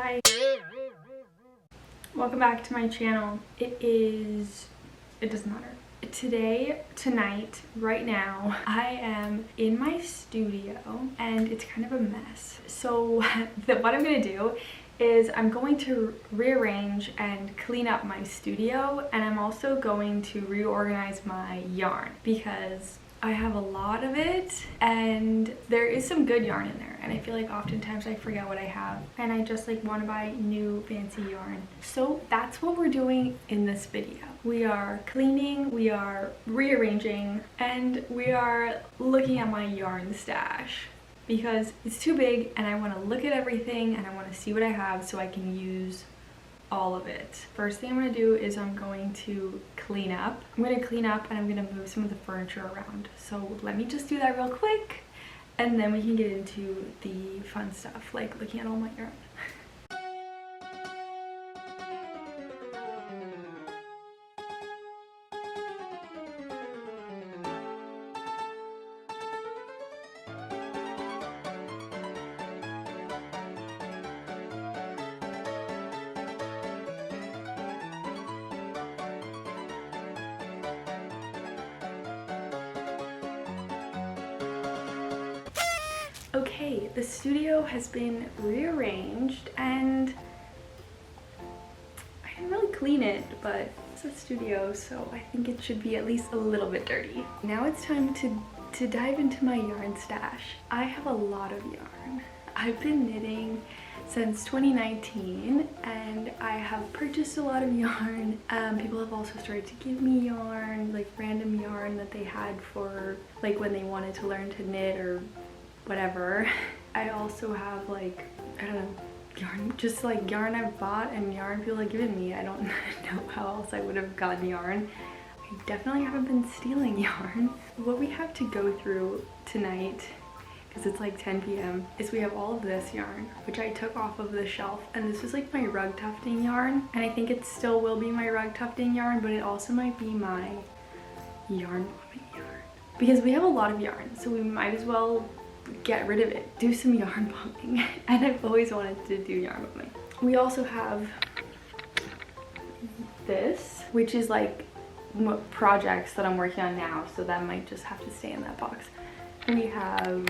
Hi! Welcome back to my channel. It doesn't matter. Tonight, right now, I am in my studio and it's kind of a mess. So what I'm gonna do is I'm going to rearrange and clean up my studio, and I'm also going to reorganize my yarn because I have a lot of it and there is some good yarn in there, and I feel like oftentimes I forget what I have and I just like want to buy new fancy yarn. So that's what we're doing in this video. We are cleaning, we are rearranging, and we are looking at my yarn stash because it's too big and I want to look at everything and I want to see what I have so I can use all of it. First thing I'm going to do is I'm going to clean up. I'm going to clean up and I'm going to move some of the furniture around. So let me just do that real quick and then we can get into the fun stuff like looking at all my yarn. Okay, the studio has been rearranged and I didn't really clean it, but it's a studio, so I think it should be at least a little bit dirty. Now it's time to dive into my yarn stash. I have a lot of yarn. I've been knitting since 2019 and I have purchased a lot of yarn. People have also started to give me yarn, like random yarn that they had for like when they wanted to learn to knit or whatever. I also have like, I don't know, yarn, just like yarn I've bought and yarn people have given me. I don't know how else I would have gotten yarn. I definitely haven't been stealing yarn. What we have to go through tonight, because it's like 10 p.m, is we have all of this yarn, which I took off of the shelf, and this was like my rug tufting yarn, and I think it still will be my rug tufting yarn, but it also might be my yarn bombing yarn. Because we have a lot of yarn, so we might as well get rid of it, do some yarn bombing. And I've always wanted to do yarn bombing. We also have this, which is like projects that I'm working on now, so that might just have to stay in that box. We have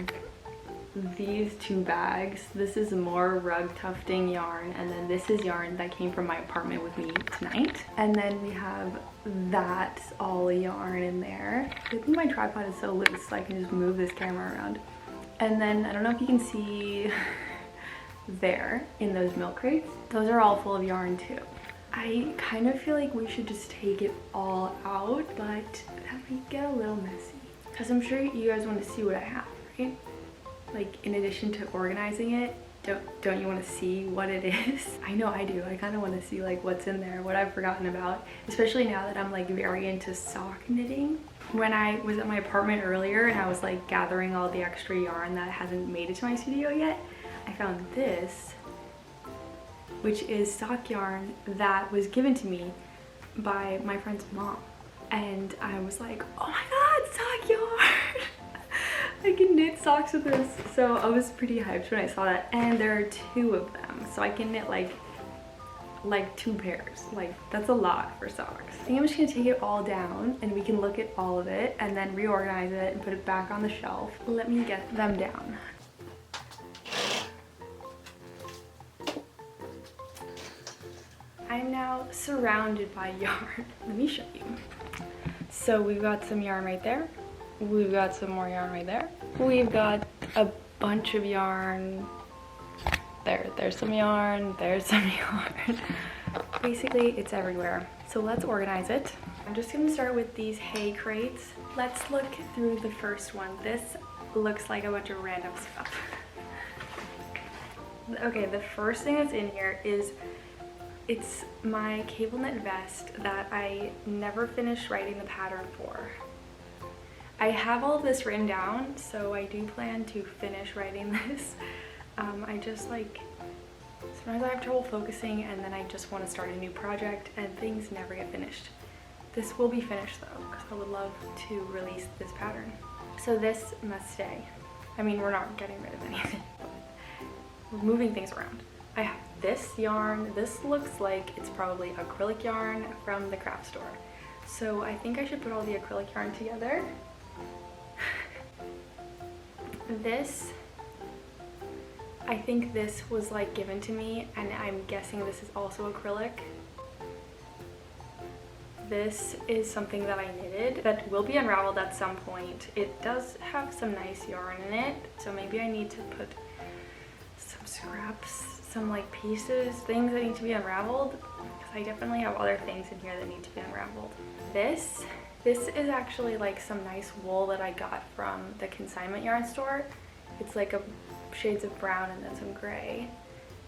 these two bags. This is more rug tufting yarn, and then this is yarn that came from my apartment with me tonight. And then we have that all yarn in there. I think my tripod is so loose so I can just move this camera around. And then I don't know if you can see there in those milk crates, those are all full of yarn too. I kind of feel like we should just take it all out, but that might get a little messy because I'm sure you guys want to see what I have, right? Like in addition to organizing it, don't you want to see what it is? I know I do. I kind of want to see like what's in there, what I've forgotten about, especially now that I'm like very into sock knitting. When I was at my apartment earlier and I was like gathering all the extra yarn that hasn't made it to my studio yet, I found this, which is sock yarn that was given to me by my friend's mom. And I was like, oh my god, sock yarn! I can knit socks with this. So I was pretty hyped when I saw that. And there are two of them, so I can knit like 2 pairs. Like that's a lot for socks. I think I'm just gonna take it all down and we can look at all of it and then reorganize it and put it back on the shelf. Let me get them down. I'm now surrounded by yarn. Let me show you. So we've got some yarn right there. We've got some more yarn right there. We've got a bunch of yarn. There's some yarn, there's some yarn. Basically, it's everywhere. So let's organize it. I'm just gonna start with these hay crates. Let's look through the first one. This looks like a bunch of random stuff. Okay, the first thing that's in here is it's my cable knit vest that I never finished writing the pattern for. I have all of this written down, so I do plan to finish writing this. I just like, sometimes I have trouble focusing and then I just want to start a new project and things never get finished. This will be finished though, because I would love to release this pattern. So this must stay. I mean, we're not getting rid of anything, but we're moving things around. I have this yarn, this looks like it's probably acrylic yarn from the craft store. So I think I should put all the acrylic yarn together. This, I think this was like given to me, and I'm guessing this is also acrylic. This is something that I knitted that will be unraveled at some point. It does have some nice yarn in it, so maybe I need to put some scraps, some like pieces, things that need to be unraveled, because I definitely have other things in here that need to be unraveled. This is actually like some nice wool that I got from the consignment yarn store. It's like a shades of brown and then some gray,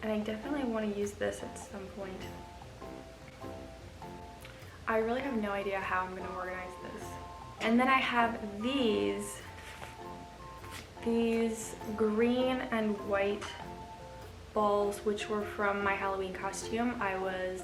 and I definitely want to use this at some point. I really have no idea how I'm going to organize this. And then I have these green and white balls, which were from my Halloween costume. I was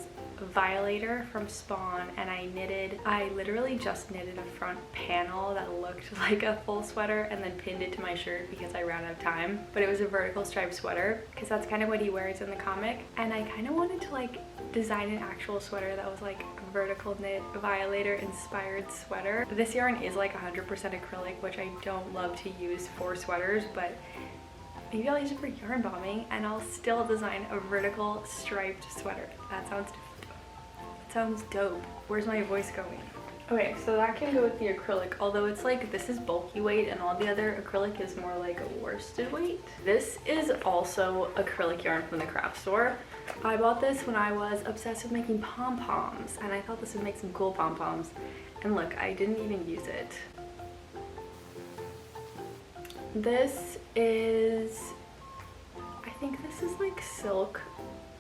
Violator from Spawn, and I literally just knitted a front panel that looked like a full sweater and then pinned it to my shirt because I ran out of time. But it was a vertical striped sweater because that's kind of what he wears in the comic, and I kind of wanted to like design an actual sweater that was like a vertical knit Violator inspired sweater. This yarn is like 100% acrylic, which I don't love to use for sweaters, but maybe I'll use it for yarn bombing and I'll still design a vertical striped sweater. That sounds dope. Where's my voice going? Okay, so that can go with the acrylic, although it's like, this is bulky weight and all the other acrylic is more like a worsted weight. This is also acrylic yarn from the craft store. I bought this when I was obsessed with making pom-poms, and I thought this would make some cool pom-poms. And look, I didn't even use it. This is, I think this is like silk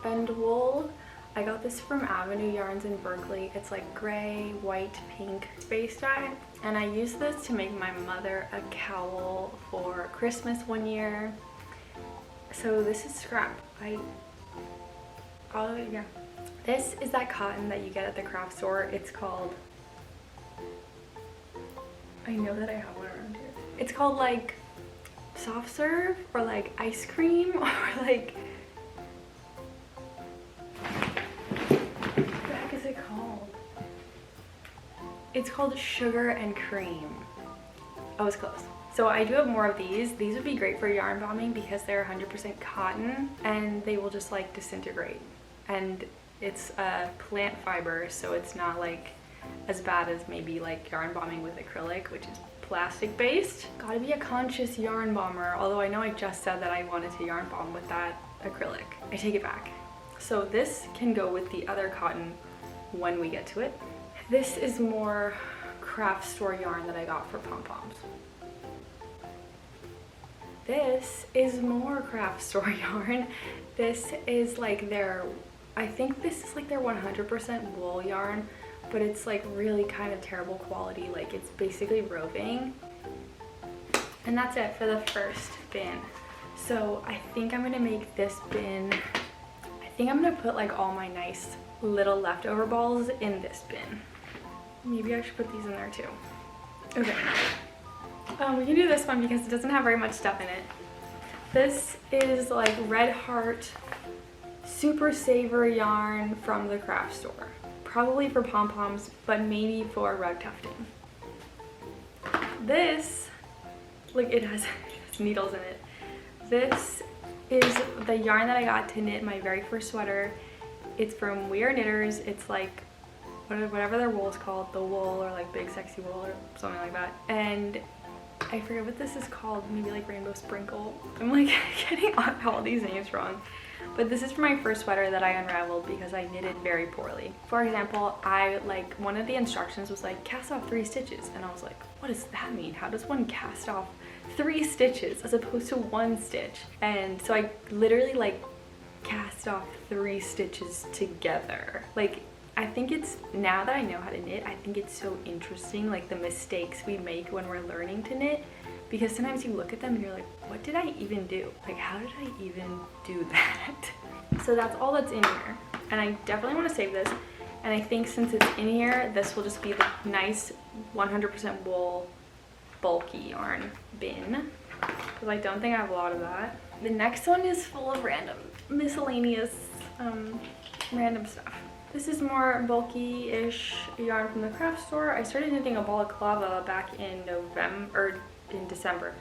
and wool. I got this from Avenue Yarns in Berkeley. It's like gray, white, pink space dye. And I used this to make my mother a cowl for Christmas one year. So this is scrap. Oh yeah. This is that cotton that you get at the craft store. It's called, I know that I have one around here. It's called like soft serve or like ice cream or like, it's called sugar and cream. Oh, it's close. So I do have more of these. These would be great for yarn bombing because they're 100% cotton and they will just like disintegrate. And it's a plant fiber, so it's not like as bad as maybe like yarn bombing with acrylic, which is plastic based. Gotta be a conscious yarn bomber, although I know I just said that I wanted to yarn bomb with that acrylic. I take it back. So this can go with the other cotton when we get to it. This is more craft store yarn that I got for pom-poms. This is more craft store yarn. This is like their, I think this is like their 100% wool yarn, but it's like really kind of terrible quality. Like it's basically roving. And that's it for the first bin. So I think I'm gonna make this bin, I think I'm gonna put like all my nice little leftover balls in this bin. Maybe I should put these in there too. Okay. We can do this one because it doesn't have very much stuff in it. This is like Red Heart Super Saver yarn from the craft store. Probably for pom-poms, but maybe for rug tufting. This, look, it has needles in it. This is the yarn that I got to knit my very first sweater. It's from We Are Knitters. It's like whatever their wool is called, the wool or like Big Sexy Wool or something like that. And I forget what this is called, maybe like Rainbow Sprinkle. I'm like getting all these names wrong. But this is for my first sweater that I unraveled because I knitted very poorly. For example, one of the instructions was like cast off 3 stitches, and I was like, what does that mean? How does one cast off 3 stitches as opposed to 1 stitch? And so I literally like cast off 3 stitches together. Like, I think it's, now that I know how to knit, I think it's so interesting, like the mistakes we make when we're learning to knit, because sometimes you look at them and you're like, what did I even do? Like, how did I even do that? So that's all that's in here. And I definitely want to save this. And I think since it's in here, this will just be the nice 100% wool bulky yarn bin, because I don't think I have a lot of that. The next one is full of random miscellaneous random stuff. This is more bulky-ish yarn from the craft store. I started knitting a balaclava back in December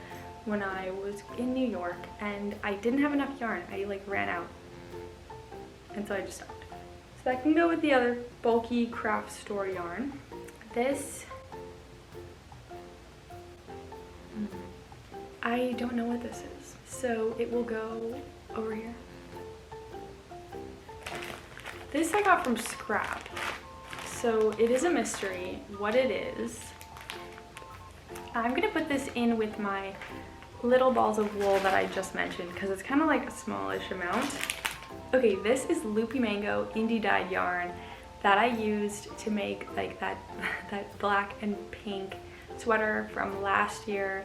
when I was in New York, and I didn't have enough yarn. I like ran out, and so I just stopped. So that can go with the other bulky craft store yarn. This, I don't know what this is, so it will go over here. This I got from Scrap, so it is a mystery what it is. I'm gonna put this in with my little balls of wool that I just mentioned because it's kind of like a smallish amount. Okay, this is Loopy Mango indie dyed yarn that I used to make like that black and pink sweater from last year.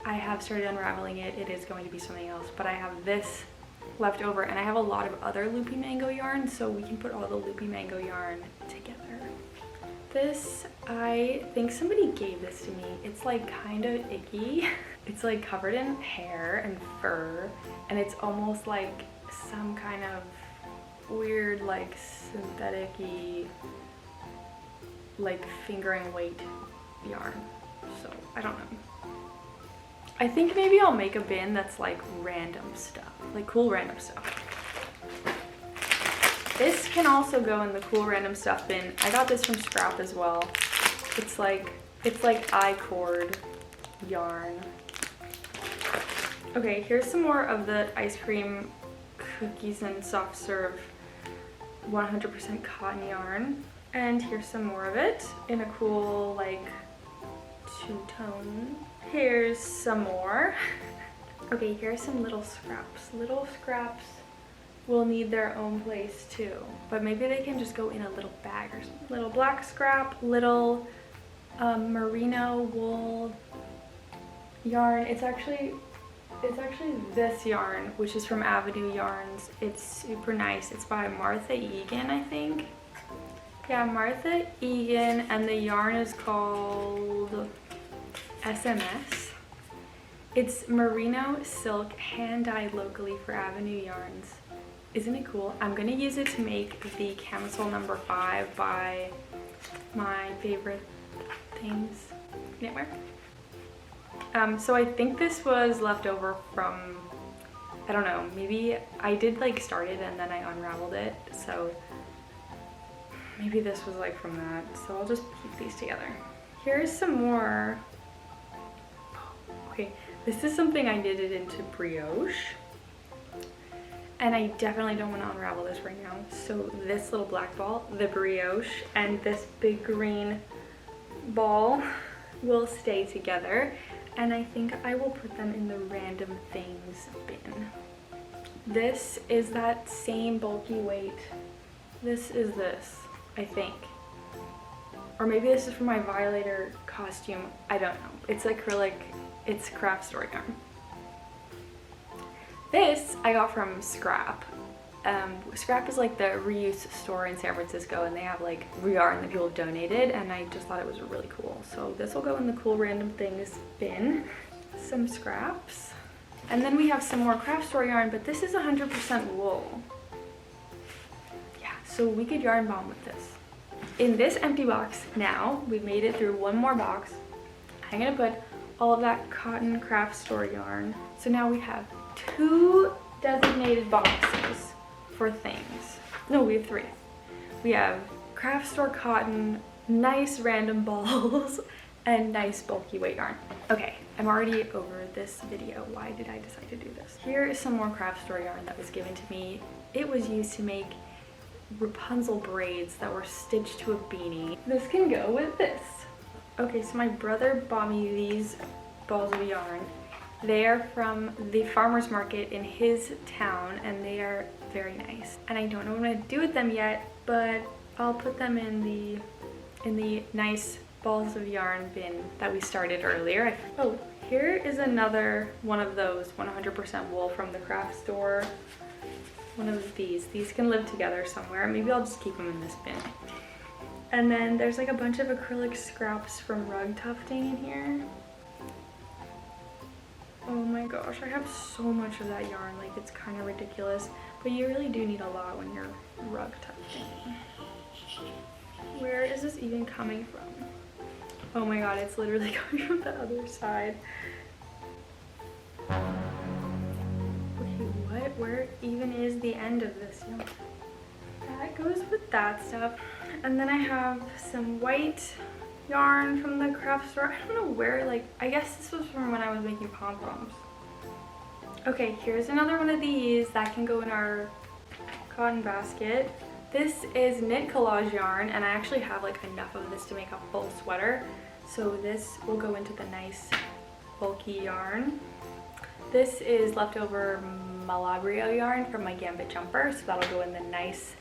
I have started unraveling it. It is going to be something else, but I have this left over, and I have a lot of other Loopy Mango yarn, so we can put all the Loopy Mango yarn together. This, I think somebody gave this to me. It's like kind of icky. It's like covered in hair and fur, and it's almost like some kind of weird like synthetic-y like fingering weight yarn. So I don't know. I think maybe I'll make a bin that's like random stuff, like cool random stuff. This can also go in the cool random stuff bin. I got this from Scrap as well. It's like I-cord yarn. Okay, here's some more of the ice cream cookies and soft serve 100% cotton yarn. And here's some more of it in a cool like two-tone. Here's some more. Okay, here's some little scraps. Little scraps will need their own place too, but maybe they can just go in a little bag or something. Little black scrap, little merino wool yarn. It's actually this yarn, which is from Avenue Yarns. It's super nice. It's by Martha Egan, I think. Yeah, Martha Egan, and the yarn is called SMS. It's merino silk, hand dyed locally for Avenue Yarns. Isn't it cool? I'm gonna use it to make the camisole number 5 by my favorite things knitwear. So I think this was left over from, I don't know, maybe I did like start it and then I unraveled it, so maybe this was like from that. So I'll just keep these together. Here's some more. Okay, this is something I knitted into brioche, and I definitely don't want to unravel this right now. So this little black ball, the brioche, and this big green ball will stay together, and I think I will put them in the random things bin. This is that same bulky weight. This is this, I think. Or maybe this is for my Violator costume. I don't know. It's acrylic. It's craft store yarn. This I got from Scrap. Scrap is like the reuse store in San Francisco, and they have like yarn that people have donated, and I just thought it was really cool. So this will go in the cool random things bin. Some scraps. And then we have some more craft store yarn, but this is 100% wool. Yeah, so we could yarn bomb with this. In this empty box now, we've made it through one more box. I'm gonna put all of that cotton craft store yarn. So now we have 2 designated boxes for things. No, we have 3. We have craft store cotton, nice random balls, and nice bulky weight yarn. Okay, I'm already over this video. Why did I decide to do this? Here is some more craft store yarn that was given to me. It was used to make Rapunzel braids that were stitched to a beanie. This can go with this. Okay, so my brother bought me these balls of yarn. They are from the farmer's market in his town, and they are very nice. And I don't know what I'm gonna do with them yet, but I'll put them in the nice balls of yarn bin that we started earlier. Oh, here is another one of those 100% wool from the craft store. One of these. These can live together somewhere. Maybe I'll just keep them in this bin. And then there's like a bunch of acrylic scraps from rug tufting in here. Oh my gosh, I have so much of that yarn, like it's kind of ridiculous. But you really do need a lot when you're rug tufting. Where is this even coming from? Oh my god, it's literally coming from the other side. Okay, what? Where even is the end of this? That goes with that stuff. And then I have some white yarn from the craft store. I don't know where, like, I guess this was from when I was making pom-poms. Okay, here's another one of these that can go in our cotton basket. This is knit collage yarn, and I actually have like enough of this to make a full sweater. So this will go into the nice bulky yarn. This is leftover Malabrio yarn from my Gambit jumper, so that'll go in the nice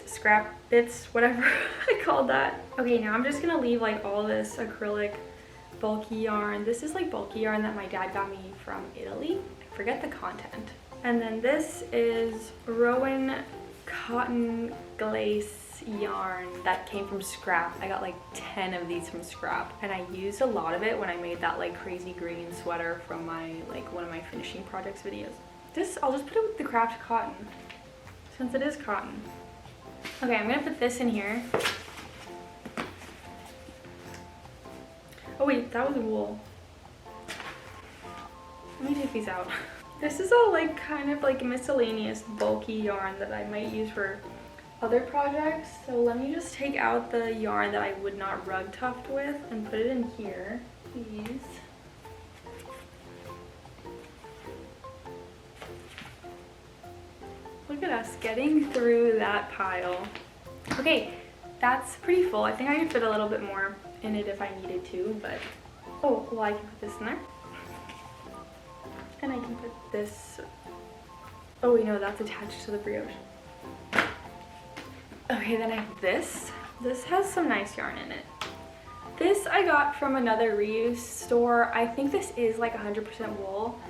scrap bits, whatever I called that. Okay, now I'm just gonna leave like all this acrylic bulky yarn. This is like bulky yarn that my dad got me from Italy. I forget the content. And then this is Rowan cotton glace yarn that came from scrap. I got like 10 of these from scrap, and I used a lot of it when I made that like crazy green sweater from my one of my finishing projects videos. This, I'll just put it with the craft cotton since it is cotton. Okay, I'm gonna put this in here. Oh wait, that was wool. Let me take these out. This is all like kind of like miscellaneous bulky yarn that I might use for other projects. So let me just take out the yarn that I would not rug tuft with and put it in here, please. Look at us getting through that pile. Okay, that's pretty full. I think I could fit a little bit more in it if I needed to, but oh, well, I can put this in there. And I can put this, oh wait, no, that's attached to the brioche. Okay, then I have this. This has some nice yarn in it. This I got from another reuse store. I think this is like 100% wool.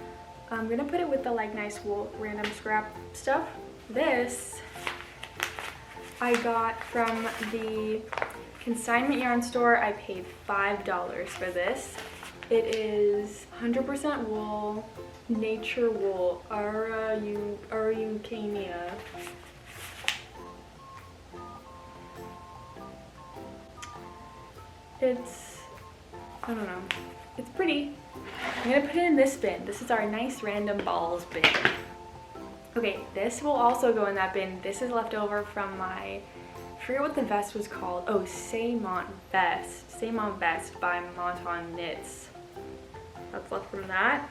I'm gonna put it with the like nice wool random scrap stuff. This I got from the consignment yarn store. I paid $5 for this. It is 100% wool, nature wool, Araucania. It's, I don't know, it's pretty. I'm gonna put it in this bin. This is our nice random balls bin. Okay, this will also go in that bin. This is left over from my, I forget what the vest was called. Oh, Saymont Vest by Monton Knits. That's left from that.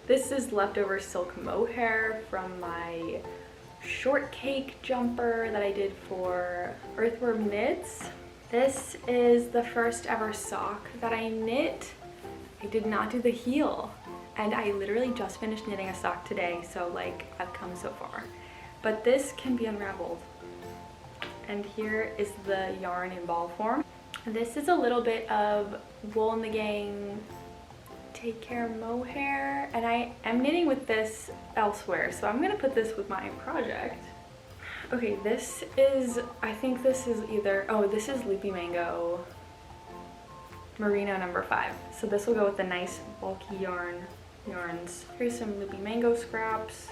This is leftover silk mohair from my shortcake jumper that I did for Earthworm Knits. This is the first ever sock that I knit. I did not do the heel, and I literally just finished knitting a sock today, so like I've come so far. But this can be unraveled. And here is the yarn in ball form. This is a little bit of Wool in the Gang Take Care mohair, and I am knitting with this elsewhere, so I'm gonna put this with my project. Okay, this is, I think this is either, oh, this is Loopy Mango Merino number 5. So this will go with the nice bulky yarns. Here's some Loopy Mango scraps.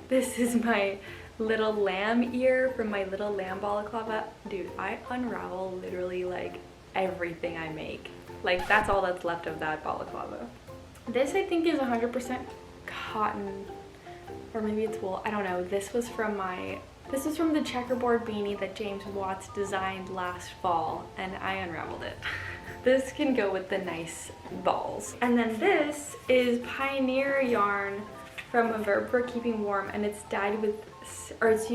This is my little lamb ear from my little lamb balaclava. Dude, I unravel literally like everything I make. Like that's all that's left of that balaclava. This I think is 100% cotton, or maybe it's wool, I don't know. This is from the checkerboard beanie that James Watts designed last fall, and I unraveled it. This can go with the nice balls. And then this is Pioneer yarn from a Verb for Keeping Warm, and it's dyed with, or it's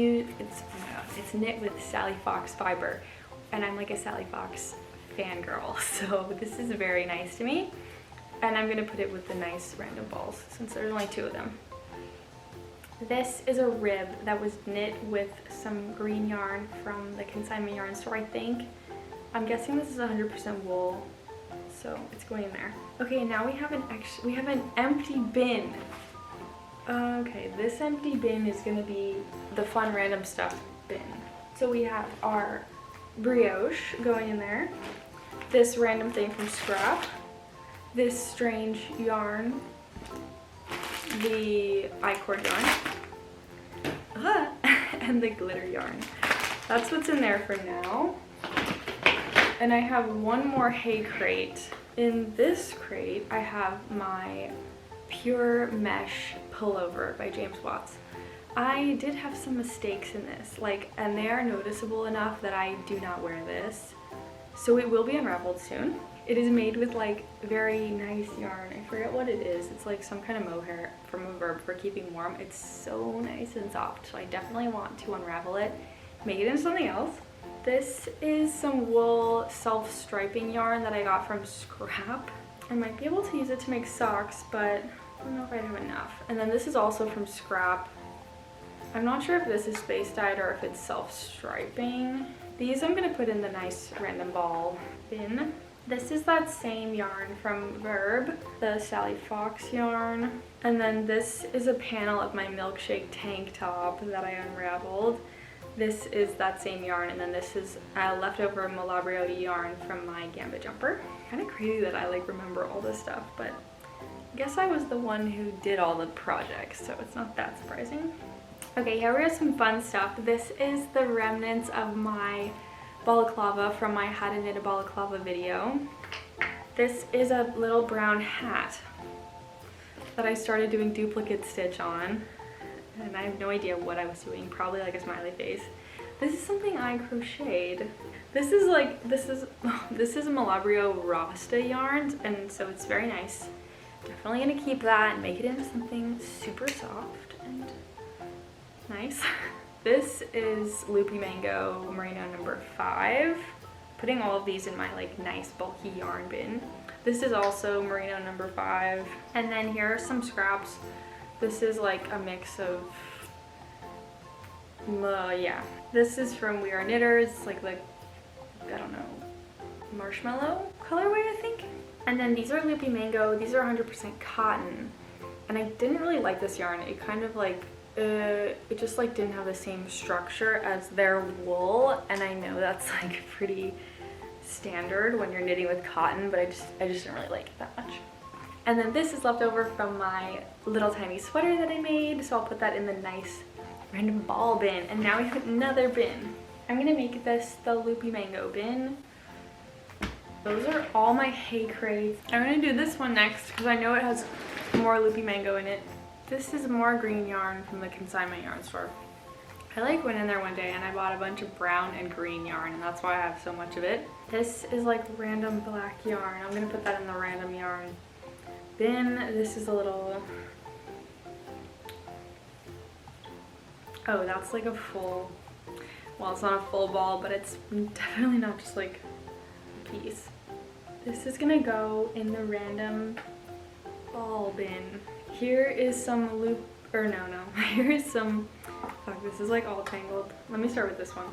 knit with Sally Fox fiber, and I'm like a Sally Fox fangirl, so this is very nice to me. And I'm gonna put it with the nice random balls since there's only 2 of them. This is a rib that was knit with some green yarn from the consignment yarn store, I think. I'm guessing this is 100% wool, so it's going in there. Okay, now we have an empty bin. Okay, this empty bin is gonna be the fun random stuff bin. So we have our brioche going in there, this random thing from scrap, this strange yarn, the I-cord yarn, and the glitter yarn. that's what's in there for now. And I have one more hay crate. In this crate, I have my Pure Mesh Pullover by James Watts. I did have some mistakes in this, and they are noticeable enough that I do not wear this. So it will be unraveled soon. It is made with very nice yarn. I forget what it is. It's like some kind of mohair from a verb for keeping warm. It's so nice and soft. So I definitely want to unravel it, make it into something else. This is some wool self-striping yarn that I got from Scrap. I might be able to use it to make socks, but I don't know if I'd have enough. And then this is also from Scrap. I'm not sure if this is space dyed or if it's self-striping. These I'm gonna put in the nice random ball bin. This is that same yarn from Verb, the Sally Fox yarn. And then this is a panel of my milkshake tank top that I unraveled. This is that same yarn, and then this is leftover Malabrio yarn from my Gambit jumper. Kind of crazy that I remember all this stuff, but I guess I was the one who did all the projects, so it's not that surprising. Okay, here we have some fun stuff. This is the remnants of my balaclava from my How to Knit a Balaclava video. This is a little brown hat that I started doing duplicate stitch on, and I have no idea what I was doing, probably a smiley face. This is something I crocheted. This is Malabrio Rasta yarns, and so it's very nice. Definitely gonna keep that and make it into something super soft and nice. This is Loopy Mango Merino number 5. Putting all of these in my nice bulky yarn bin. This is also Merino number 5. And then here are some scraps. This is a mix of, yeah. This is from We Are Knitters. It's I don't know, marshmallow colorway, I think. And then these are Loopy Mango. These are 100% cotton. And I didn't really like this yarn. It kind of it just didn't have the same structure as their wool, and I know that's pretty standard when you're knitting with cotton, but I just didn't really like it that much. And then this is left over from my little tiny sweater that I made, so I'll put that in the nice random ball bin. And now we have another bin. I'm gonna make this the Loopy Mango bin. Those are all my hay crates. I'm gonna do this one next because I know it has more Loopy Mango in it. This is more green yarn from the consignment yarn store. I went in there one day and I bought a bunch of brown and green yarn, and that's why I have so much of it. This is random black yarn. I'm gonna put that in the random yarn bin. This is a little, oh, that's a full, well, it's not a full ball, but it's definitely not just a piece. This is gonna go in the random ball bin. Here is some here is some, fuck, this is all tangled. Let me start with this one.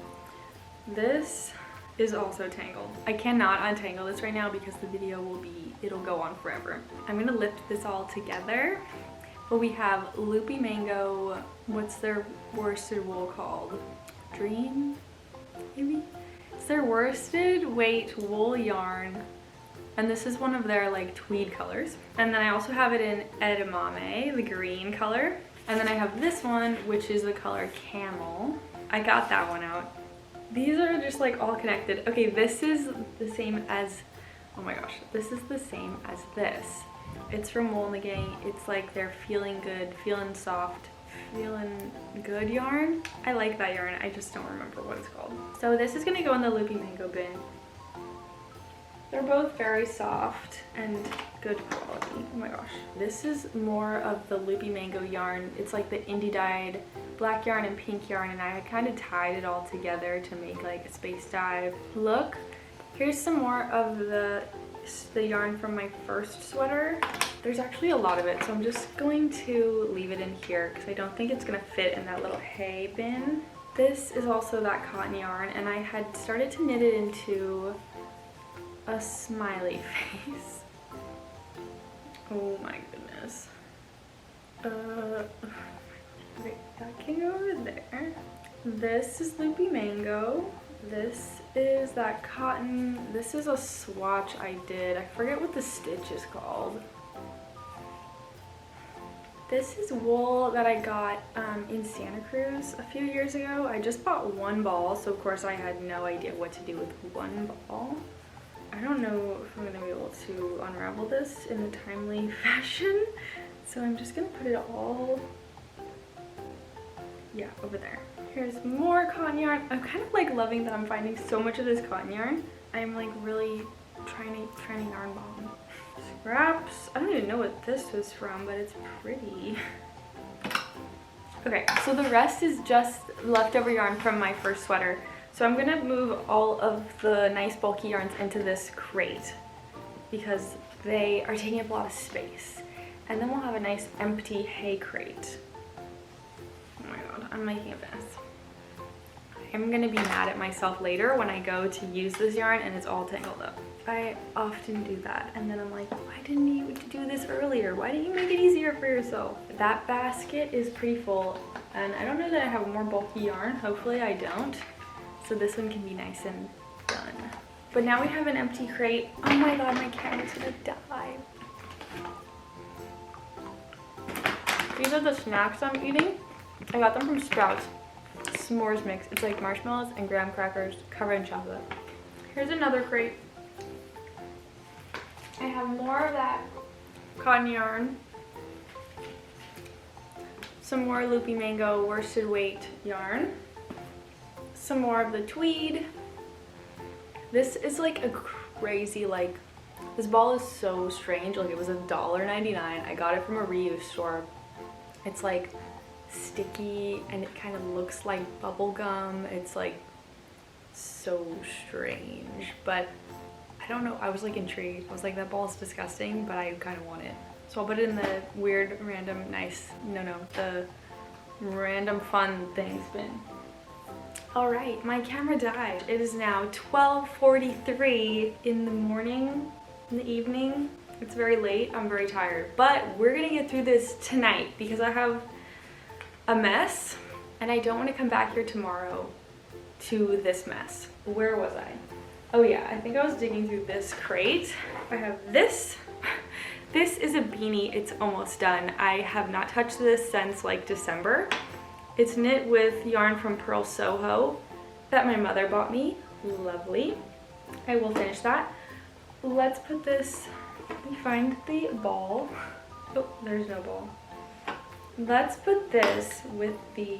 This is also tangled. I cannot untangle this right now because the video it'll go on forever. I'm gonna lift this all together. But we have Loopy Mango, what's their worsted wool called? Dream, maybe? It's their worsted weight wool yarn. And this is one of their tweed colors. And then I also have it in Edamame, the green color. And then I have this one, which is the color Camel. I got that one out. These are just all connected. Okay, this is the same as, oh my gosh, this is the same as this. It's from Wool in the Gang. It's their feeling good, feeling soft, feeling good yarn. I like that yarn, I just don't remember what it's called. So this is gonna go in the Loopy Mango bin. They're both very soft and good quality. Oh my gosh. This is more of the Loopy Mango yarn. It's the indie dyed black yarn and pink yarn, and I had kind of tied it all together to make a space dye look. Here's some more of the yarn from my first sweater. There's actually a lot of it, so I'm just going to leave it in here because I don't think it's gonna fit in that little hay bin. This is also that cotton yarn, and I had started to knit it into a smiley face. Oh my goodness. Wait, that can go over there. This is Loopy Mango. This is that cotton. This is a swatch I did. I forget what the stitch is called. This is wool that I got in Santa Cruz a few years ago. I just bought one ball, so of course I had no idea what to do with one ball. I don't know if I'm gonna be able to unravel this in a timely fashion, so I'm just gonna put it all, yeah, over there. Here's more cotton yarn. I'm kind of like loving that I'm finding so much of this cotton yarn. I'm like really trying to yarn bomb. Scraps. I don't even know what this was from, but it's pretty. Okay, so the rest is just leftover yarn from my first sweater. So I'm gonna move all of the nice bulky yarns into this crate because they are taking up a lot of space. And then we'll have a nice empty hay crate. Oh my god, I'm making a mess. I'm gonna be mad at myself later when I go to use this yarn and it's all tangled up. I often do that, and then I'm like, why didn't you do this earlier? Why didn't you make it easier for yourself? That basket is pretty full, and I don't know that I have more bulky yarn. Hopefully I don't. So this one can be nice and done. But now we have an empty crate. Oh my god, my camera's gonna die. These are the snacks I'm eating. I got them from Sprouts. S'mores mix. It's like marshmallows and graham crackers covered in chocolate. Here's another crate. I have more of that cotton yarn, some more loopy mango worsted weight yarn, some more of the tweed. This is like a crazy, like, this ball is so strange. Like, it was $1.99. I got it from a reuse store. It's like sticky and it kind of looks like bubble gum. It's like so strange, but I don't know, I was like intrigued. I was like, that ball is disgusting, but I kind of want it. So I'll put it in the weird, random, nice, the random fun things bin. All right, my camera died. It is now 12:43 in the morning, in the evening. It's very late, I'm very tired, but we're gonna get through this tonight because I have a mess and I don't want to come back here tomorrow to this mess. Where was I? Oh yeah, I think I was digging through this crate. I have this. This is a beanie. It's almost done. I have not touched this since like December. It's knit with yarn from Pearl Soho that my mother bought me. Lovely. I will finish that. Let's put this, let me find the ball. Oh, there's no ball. Let's put this with the,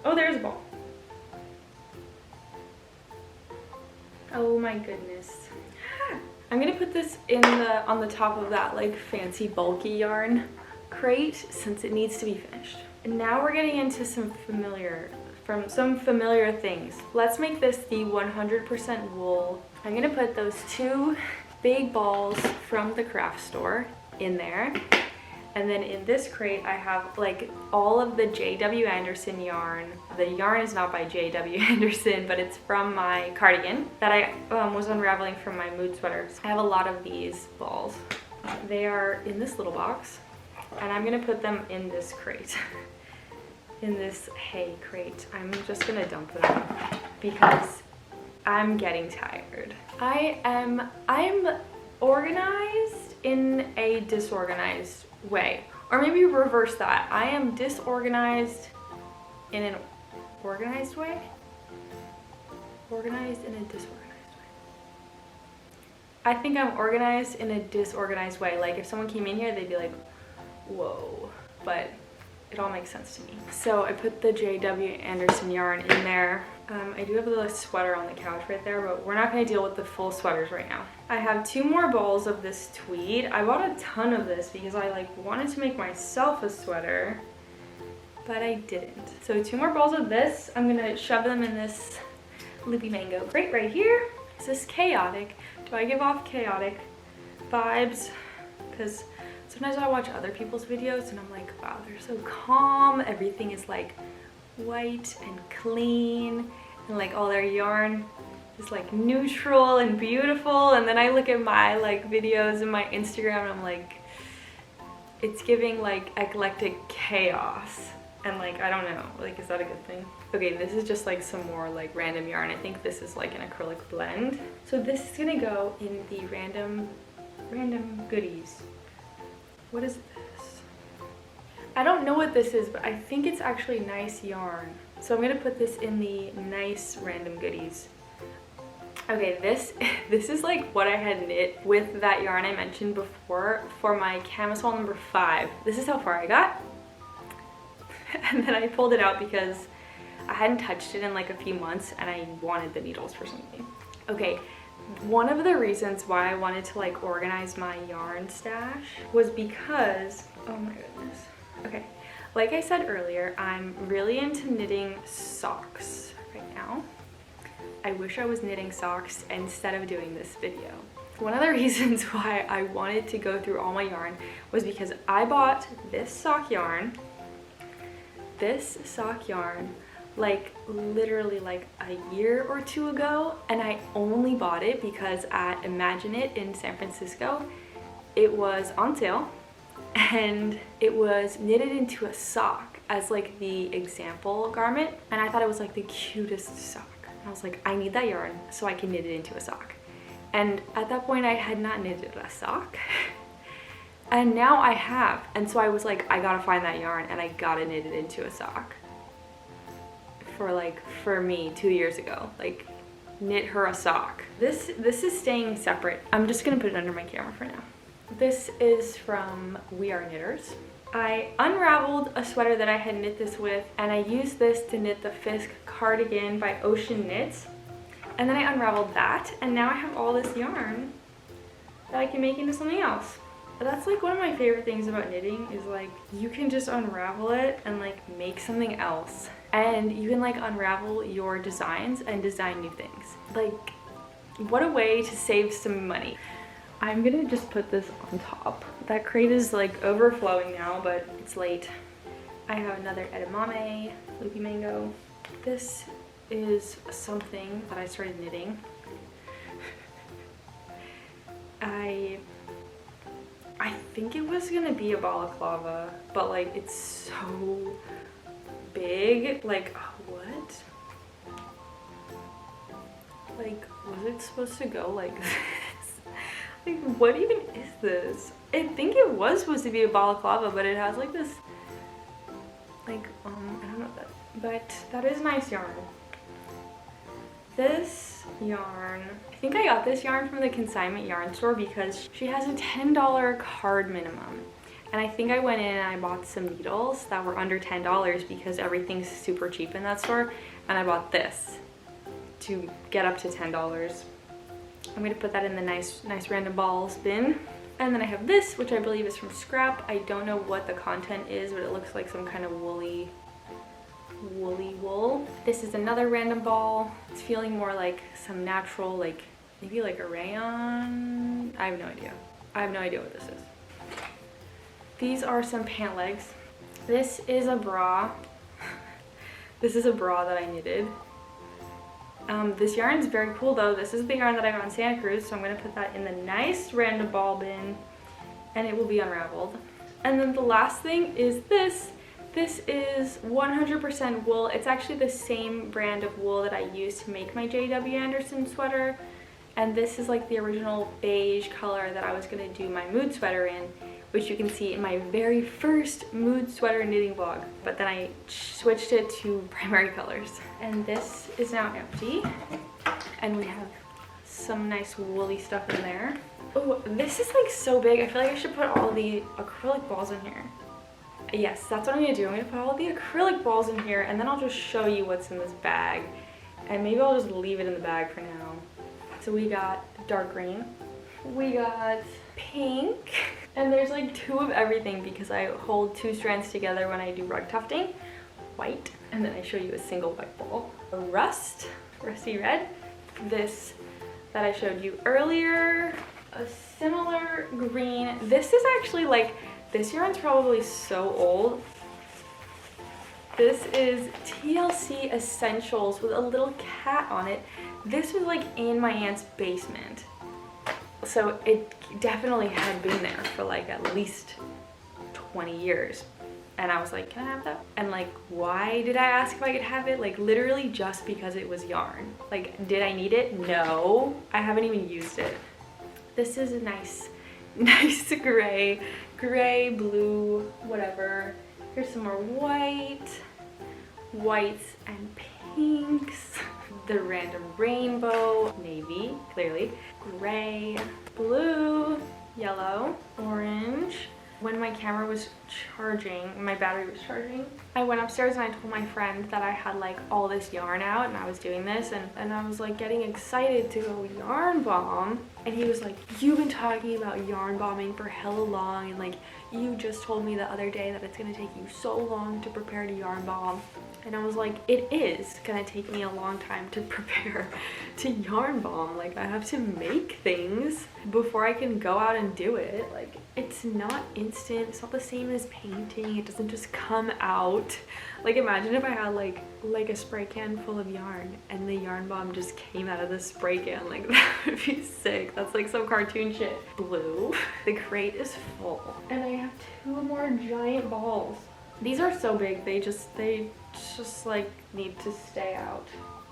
oh, there's a ball. Oh my goodness. I'm gonna put this on the top of that like fancy bulky yarn crate since it needs to be finished. And now we're getting into some familiar things. Let's make this the 100% wool. I'm gonna put those two big balls from the craft store in there. And then in this crate, I have like all of the J.W. Anderson yarn. The yarn is not by J.W. Anderson, but it's from my cardigan that I was unraveling from my mood sweaters. I have a lot of these balls. They are in this little box, and I'm gonna put them in this crate, in this hay crate. I'm just gonna dump them because I'm getting tired. I'm organized in a disorganized way, or maybe reverse that. I am disorganized in an organized way. Organized in a disorganized way. I think I'm organized in a disorganized way. Like if someone came in here, they'd be like, whoa, but it all makes sense to me. So I put the J.W. Anderson yarn in there. I do have a little sweater on the couch right there, but we're not going to deal with the full sweaters right now. I have two more balls of this tweed. I bought a ton of this because I like wanted to make myself a sweater, but I didn't. So two more balls of this. I'm going to shove them in this loopy mango crate right here. Is this chaotic? Do I give off chaotic vibes? Because sometimes I watch other people's videos and I'm like, wow, they're so calm. Everything is like white and clean, and like all their yarn is like neutral and beautiful. And then I look at my like videos and my Instagram and I'm like, it's giving like eclectic chaos. And like, I don't know, like, is that a good thing? Okay, this is just like some more like random yarn. I think this is like an acrylic blend. So this is gonna go in the random Random goodies. What is this? I don't know what this is, but I think it's actually nice yarn. So I'm gonna put this in the nice random goodies. Okay, this is like what I had knit with that yarn I mentioned before for my camisole number 5. This is how far I got. And then I pulled it out because I hadn't touched it in like a few months and I wanted the needles for something. Okay, one of the reasons why I wanted to like organize my yarn stash was because, oh my goodness. Okay, like I said earlier, I'm really into knitting socks right now. I wish I was knitting socks instead of doing this video. One of the reasons why I wanted to go through all my yarn was because I bought this sock yarn like literally like a year or two ago, and I only bought it because at Imagine It in San Francisco it was on sale and it was knitted into a sock as like the example garment, and I thought it was like the cutest sock. I was like, I need that yarn so I can knit it into a sock. And at that point I had not knitted a sock and now I have, and so I was like, I gotta find that yarn and I gotta knit it into a sock. For me 2 years ago, like knit her a sock. This is staying separate. I'm just gonna put it under my camera for now. This is from We Are Knitters. I unraveled a sweater that I had knit this with, and I used this to knit the Fisk cardigan by Ocean Knits. And then I unraveled that, and now I have all this yarn that I can make into something else. That's like one of my favorite things about knitting is like you can just unravel it and like make something else. And you can like unravel your designs and design new things. Like, what a way to save some money. I'm gonna just put this on top. That crate is like overflowing now, but it's late. I have another edamame, loopy mango. This is something that I started knitting. I think it was gonna be a balaclava, but like it's so big. Like, what? Like, was it supposed to go like this? Like, what even is this? I think it was supposed to be a balaclava, but it has like this, like, I don't know that. But that is nice yarn. This yarn, I think I got this yarn from the consignment yarn store because she has a $10 card minimum. And I think I went in and I bought some needles that were under $10 because everything's super cheap in that store. And I bought this to get up to $10. I'm gonna put that in the nice random balls bin. And then I have this, which I believe is from Scrap. I don't know what the content is, but it looks like some kind of woolly wool. This is another random ball. It's feeling more like some natural, like maybe like a rayon. I have no idea. I have no idea what this is. These are some pant legs. This is a bra. This is a bra that I knitted. This yarn is very cool though. This is the yarn that I got in Santa Cruz, so I'm gonna put that in the nice random ball bin and it will be unraveled. And then the last thing is this. This is 100% wool. It's actually the same brand of wool that I used to make my J.W. Anderson sweater. And this is like the original beige color that I was gonna do my mood sweater in, which you can see in my very first mood sweater knitting vlog. But then I switched it to primary colors. And this is now empty. And we have some nice woolly stuff in there. Oh, this is like so big. I feel like I should put all the acrylic balls in here. Yes, that's what I'm gonna do. I'm gonna put all the acrylic balls in here and then I'll just show you what's in this bag. And maybe I'll just leave it in the bag for now. So we got dark green, we got pink, and there's like 2 of everything because I hold 2 strands together when I do rug tufting. White, and then I show you a single white ball. A rusty red. This that I showed you earlier. A similar green. This is actually like, this yarn's probably so old. This is TLC Essentials with a little cat on it. This was like in my aunt's basement. So it definitely had been there for like at least 20 years. And I was like, can I have that? And like, why did I ask if I could have it? Like literally just because it was yarn. Like, did I need it? No, I haven't even used it. This is a nice nice gray, blue, whatever. Here's some more whites and pinks. The random rainbow, navy, clearly, gray, blue, yellow, orange. When my camera was charging, my battery was charging, I went upstairs and I told my friend that I had like all this yarn out and I was doing this, and I was like getting excited to go yarn bomb, and he was like, you've been talking about yarn bombing for hella long, and like you just told me the other day that it's gonna take you so long to prepare to yarn bomb. And I was like, it is gonna take me a long time to prepare to yarn bomb. Like, I have to make things before I can go out and do it. Like, it's not instant. It's not the same as painting. It doesn't just come out. Like, imagine if I had like a spray can full of yarn and the yarn bomb just came out of the spray can. Like, that would be sick. That's like some cartoon shit. Blue. The crate is full. And I have 2 more giant balls. These are so big, they just like need to stay out.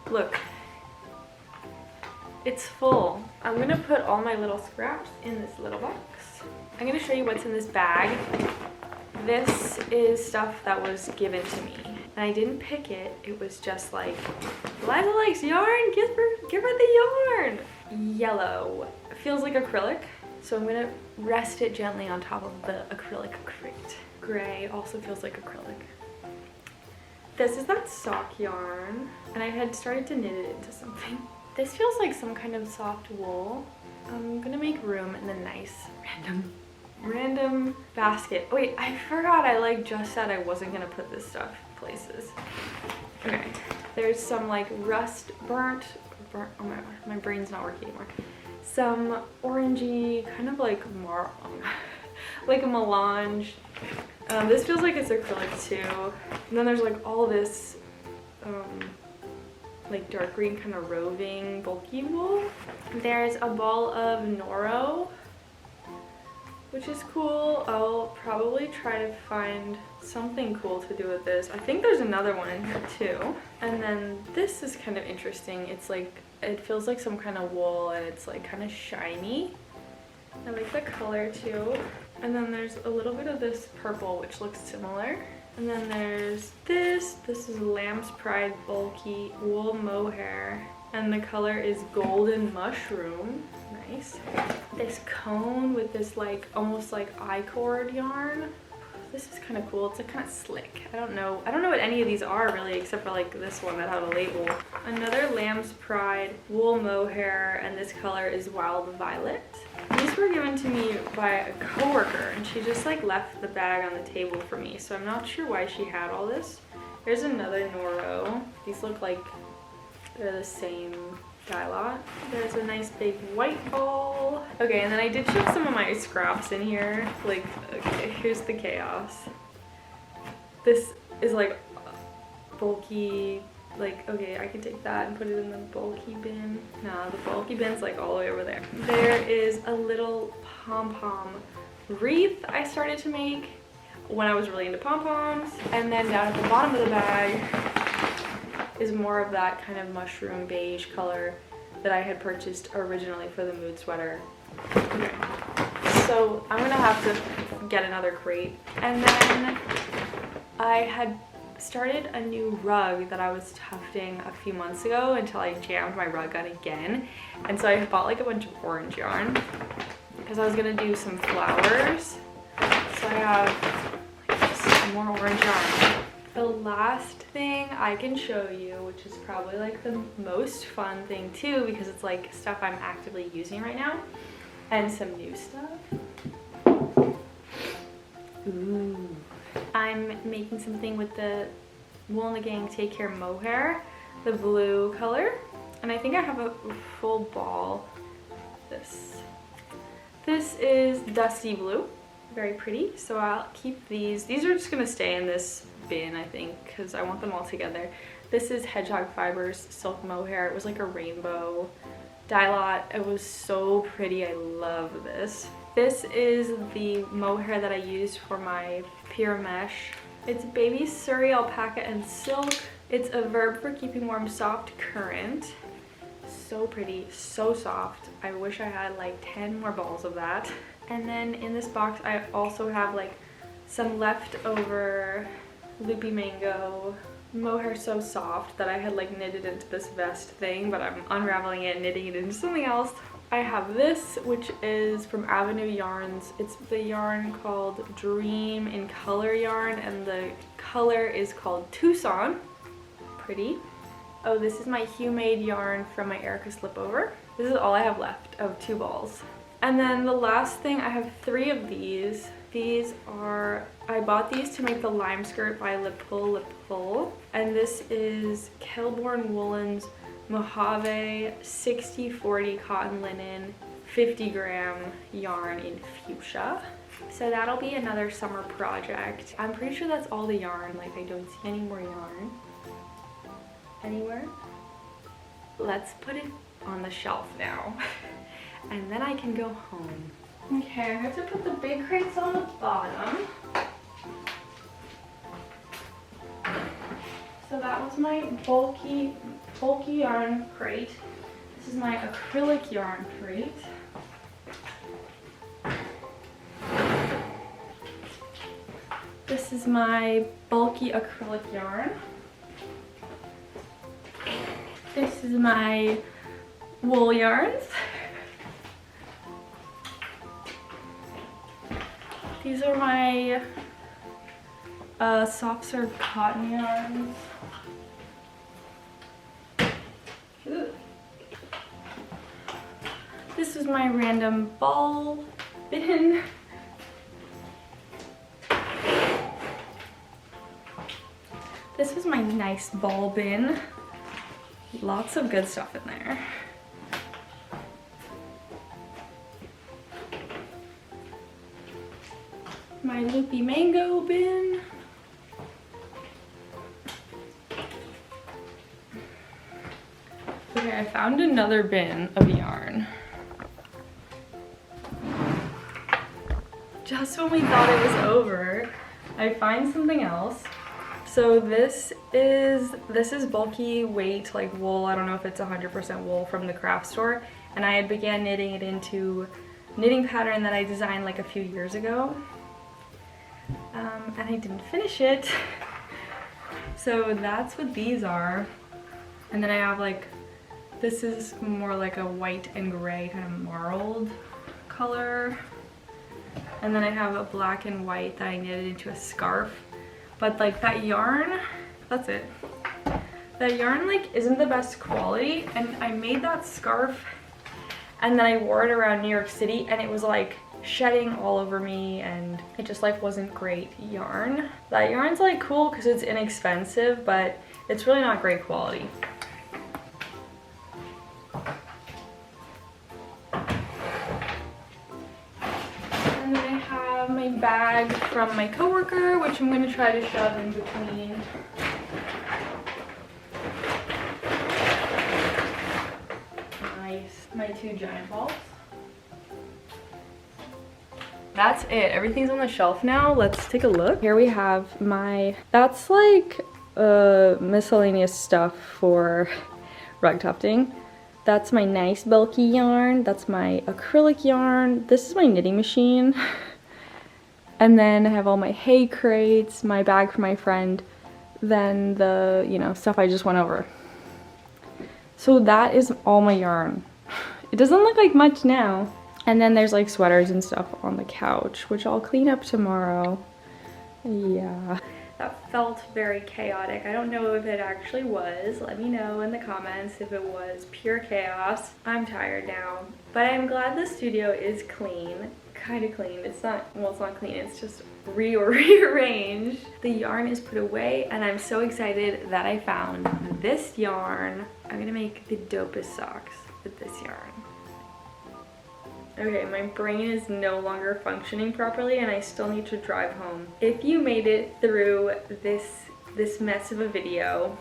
Look, it's full. I'm gonna put all my little scraps in this little box. I'm gonna show you what's in this bag. This is stuff that was given to me, and I didn't pick it. It was just like, Liza likes yarn, give her the yarn. Yellow, it feels like acrylic, so I'm gonna rest it gently on top of the acrylic crate. Gray also feels like acrylic. This is that sock yarn, and I had started to knit it into something. This feels like some kind of soft wool. I'm gonna make room in the nice random basket. Oh, wait, I forgot I like just said I wasn't gonna put this stuff places. Okay, there's some like burnt, oh my god, my brain's not working anymore. Some orangey, kind of like like a melange. This feels like it's acrylic too. And then there's like all this like dark green kind of roving bulky wool. There's a ball of Noro, which is cool. I'll probably try to find something cool to do with this. I think there's another one in here too. And then this is kind of interesting. It's like, it feels like some kind of wool, and it's like kind of shiny. I like the color too. And then there's a little bit of this purple, which looks similar. And then there's this. This is Lamb's Pride bulky wool mohair, and the color is golden mushroom. Nice. This cone with this like almost like I-cord yarn. This is kind of cool. It's like kind of slick. I don't know what any of these are really, except for like this one that had a label. Another Lamb's Pride wool mohair, and this color is Wild Violet. These were given to me by a coworker, and she just like left the bag on the table for me, so I'm not sure why she had all this. There's another Noro. These look like they're the same dye lot. There's a nice big white ball. Okay, and then I did shove some of my scraps in here. Like, okay, here's the chaos. This is like bulky, like, okay, I can take that and put it in the bulky bin. No, the bulky bin's like all the way over there. There is a little pom-pom wreath I started to make when I was really into pom-poms. And then down at the bottom of the bag is more of that kind of mushroom beige color that I had purchased originally for the mood sweater. Okay. So I'm gonna have to get another crate. And then I had started a new rug that I was tufting a few months ago until I jammed my rug on again. And so I bought like a bunch of orange yarn because I was gonna do some flowers. So I have like just some more orange yarn. The last thing I can show you, which is probably like the most fun thing too, because it's like stuff I'm actively using right now, and some new stuff. Ooh. I'm making something with the Wool in the Gang Take Care mohair, the blue color, and I think I have a full ball. This is dusty blue, very pretty, so I'll keep these. These are just gonna stay in this bin, I think, because I want them all together. This is Hedgehog Fibers Silk Mohair. It was like a rainbow dye lot. It was so pretty. I love this. This is the mohair that I used for my Pure Mesh. It's baby Surrey alpaca and silk. It's a verb for keeping warm, soft current. So pretty, so soft. I wish I had like 10 more balls of that. And then in this box I also have like some leftover loopy mango mohair so soft that I had like knitted into this vest thing, but I'm unraveling it and knitting it into something else. I have this, which is from Avenue Yarns. It's the yarn called Dream in Color yarn, and the color is called Tucson. Pretty. Oh, this is my Hue Made yarn from my Erica Slipover. This is all I have left of 2 balls. And then the last thing, I have 3 of these. These are, I bought these to make the lime skirt by Lipul. And this is Kelborn Woolens Mojave 60/40 cotton linen 50-gram yarn in fuchsia. So that'll be another summer project. I'm pretty sure that's all the yarn. Like, I don't see any more yarn anywhere. Let's put it on the shelf now and then I can go home. Okay, I have to put the big crates on the bottom. So that was my bulky yarn crate. This is my acrylic yarn crate. This is my bulky acrylic yarn. This is my wool yarns. These are my soft serve cotton yarns. Ooh. This is my random ball bin. This was my nice ball bin. Lots of good stuff in there. My loopy mango bin. Okay, I found another bin of yarn. Just when we thought it was over, I find something else. So this is bulky weight like wool. I don't know if it's 100% wool from the craft store, and I had began knitting it into knitting pattern that I designed like a few years ago, and I didn't finish it. So that's what these are. And then I have like, this is more like a white and gray kind of marled color, and then I have a black and white that I knitted into a scarf. But like that yarn, that's it. That yarn like isn't the best quality, and I made that scarf and then I wore it around New York City and it was like shedding all over me, and it just like wasn't great yarn. That yarn's like cool because it's inexpensive, but it's really not great quality. And then I have my bag from my coworker, which I'm going to try to shove in between. Nice. My 2 giant balls. That's it. Everything's on the shelf now. Let's take a look. Here we have my, that's like miscellaneous stuff for rug tufting. That's my nice bulky yarn. That's my acrylic yarn. This is my knitting machine. And then I have all my hay crates, my bag for my friend, then the, you know, stuff I just went over. So that is all my yarn. It doesn't look like much now. And then there's like sweaters and stuff on the couch, which I'll clean up tomorrow. Yeah. That felt very chaotic. I don't know if it actually was. Let me know in the comments if it was pure chaos. I'm tired now. But I'm glad the studio is clean. Kind of clean. It's not, well, it's not clean. It's just rearranged. The yarn is put away, and I'm so excited that I found this yarn. I'm gonna make the dopest socks with this yarn. Okay, my brain is no longer functioning properly and I still need to drive home. If you made it through this mess of a video,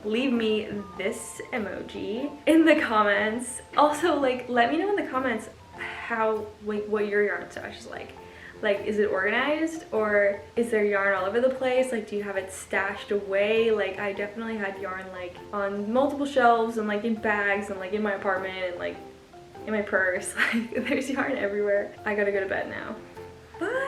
leave me this emoji in the comments. Also, like, let me know in the comments how, like, what your yarn stash is like. Like, is it organized, or is there yarn all over the place? Like, do you have it stashed away? Like, I definitely had yarn like on multiple shelves and like in bags and like in my apartment and like in my purse. Like, there's yarn everywhere. I gotta go to bed now. Bye!